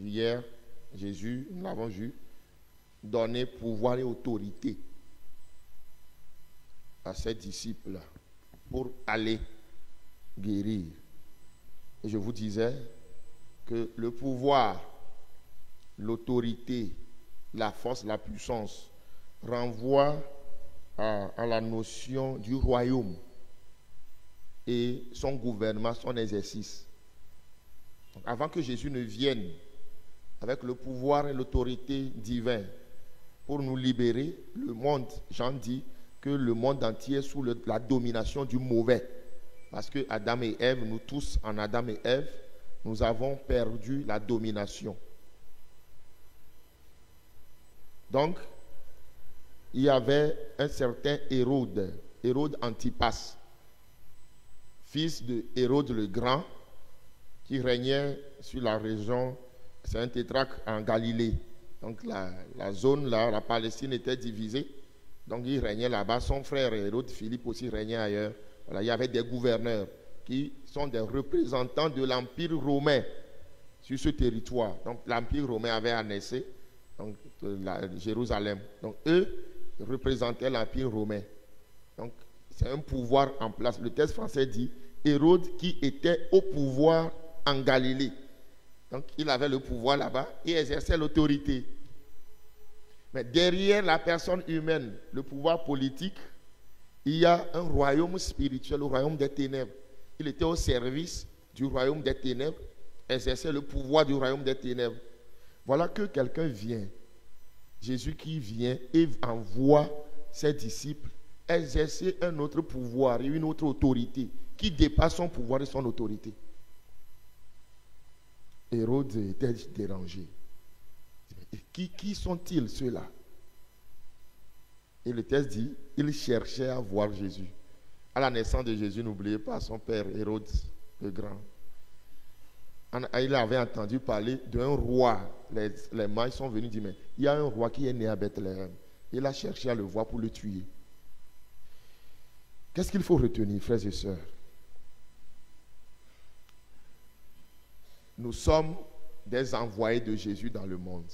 Hier, Jésus, nous l'avons vu, donnait pouvoir et autorité à ses disciples pour aller guérir. Et je vous disais que le pouvoir, l'autorité, la force, la puissance renvoient à la notion du royaume et son gouvernement, son exercice. Donc, avant que Jésus ne vienne avec le pouvoir et l'autorité divine pour nous libérer, le monde, Jean dit que le monde entier est sous la domination du mauvais. Parce que Adam et Ève, nous tous en Adam et Ève, nous avons perdu la domination. Donc, il y avait un certain Hérode, Hérode Antipas, fils de Hérode le Grand, qui régnait sur la région, c'est un tétrarque en Galilée. Donc la zone là, la Palestine était divisée. Donc il régnait là-bas. Son frère Hérode Philippe aussi régnait ailleurs. Voilà, il y avait des gouverneurs qui sont des représentants de l'Empire romain sur ce territoire. Donc l'Empire romain avait annoncé Jérusalem. Donc eux représentaient l'Empire romain. Donc c'est un pouvoir en place. Le texte français dit Hérode qui était au pouvoir en Galilée. Donc il avait le pouvoir là-bas et exerçait l'autorité. Mais derrière la personne humaine, le pouvoir politique, il y a un royaume spirituel, le royaume des ténèbres. Il était au service du royaume des ténèbres, exerçait le pouvoir du royaume des ténèbres. Voilà que quelqu'un vient, Jésus qui vient et envoie ses disciples exercer un autre pouvoir et une autre autorité qui dépasse son pouvoir et son autorité. Hérode était dérangé. Qui sont-ils ceux-là? Et le texte dit, il cherchait à voir Jésus. À la naissance de Jésus, n'oubliez pas son père Hérode le Grand. Il avait entendu parler d'un roi. Les mages sont venus dire, mais il y a un roi qui est né à Bethléem. Il a cherché à le voir pour le tuer. Qu'est-ce qu'il faut retenir, frères et sœurs? Nous sommes des envoyés de Jésus dans le monde.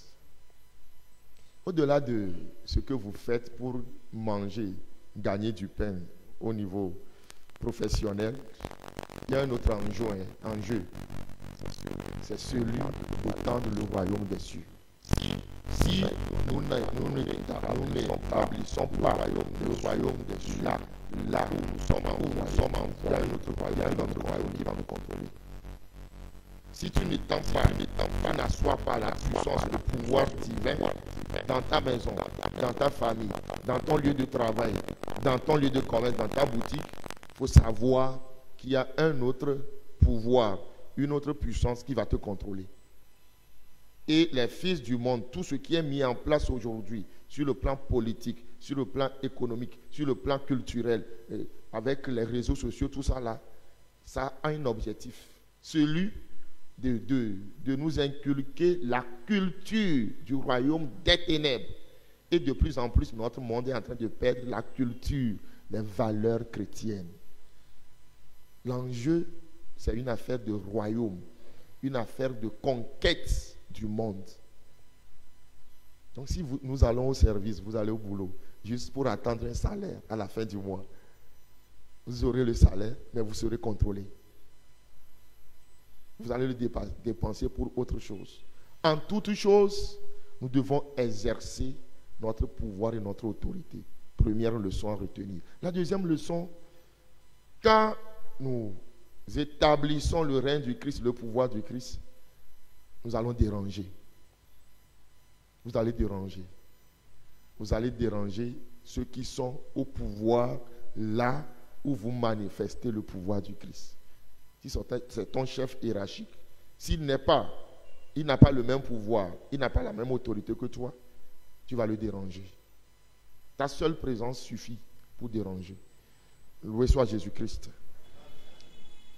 Au-delà de ce que vous faites pour manger, gagner du pain au niveau professionnel, il y a un autre enjeu. C'est celui d'étendre le royaume des cieux. Si nous n'établissons pas le royaume des cieux, là où nous sommes envoyés, il y a un autre royaume qui va nous contrôler. Si tu n'étends pas, n'assois pas la puissance, le pouvoir divin dans ta maison, dans ta famille, dans ton lieu de travail, dans ton lieu de commerce, dans ta boutique, il faut savoir qu'il y a un autre pouvoir, une autre puissance qui va te contrôler. Et les fils du monde, tout ce qui est mis en place aujourd'hui, sur le plan politique, sur le plan économique, sur le plan culturel, avec les réseaux sociaux, tout ça là, ça a un objectif. Celui de nous inculquer la culture du royaume des ténèbres. Et de plus en plus, notre monde est en train de perdre la culture, les valeurs chrétiennes. L'enjeu, c'est une affaire de royaume, une affaire de conquête du monde. Donc si nous allons au service, vous allez au boulot, juste pour attendre un salaire à la fin du mois, vous aurez le salaire, mais vous serez contrôlé. Vous allez le dépenser pour autre chose. En toute chose, nous devons exercer notre pouvoir et notre autorité. Première leçon à retenir. La deuxième leçon, quand nous établissons le règne du Christ, le pouvoir du Christ, nous allons déranger. Vous allez déranger. Vous allez déranger ceux qui sont au pouvoir là où vous manifestez le pouvoir du Christ. Si c'est ton chef hiérarchique, il n'a pas le même pouvoir, il n'a pas la même autorité que toi, tu vas le déranger. Ta seule présence suffit pour déranger. Loué soit Jésus-Christ.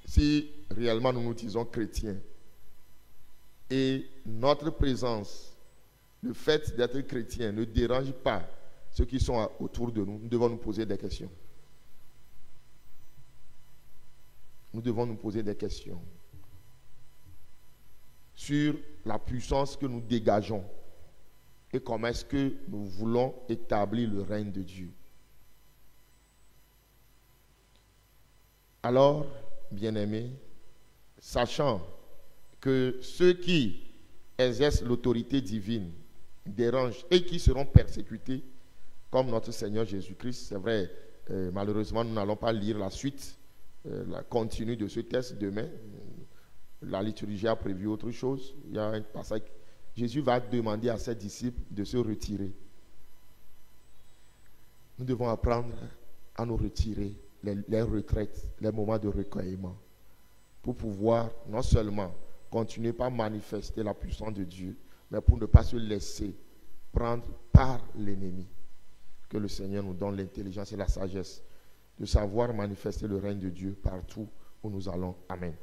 Si réellement nous nous disons chrétiens et notre présence, le fait d'être chrétien ne dérange pas ceux qui sont autour de nous, nous devons nous poser des questions. Nous devons nous poser des questions sur la puissance que nous dégageons et comment est-ce que nous voulons établir le règne de Dieu. Alors, bien-aimés, sachant que ceux qui exercent l'autorité divine dérangent et qui seront persécutés, comme notre Seigneur Jésus-Christ, c'est vrai, malheureusement, nous n'allons pas lire la suite, la continue de ce texte demain. La liturgie a prévu autre chose. Il y a un passage. Jésus va demander à ses disciples de se retirer. Nous devons apprendre à nous retirer, les retraites, les moments de recueillement, pour pouvoir non seulement continuer par manifester la puissance de Dieu, mais pour ne pas se laisser prendre par l'ennemi. Que le Seigneur nous donne l'intelligence et la sagesse de savoir manifester le règne de Dieu partout où nous allons. Amen.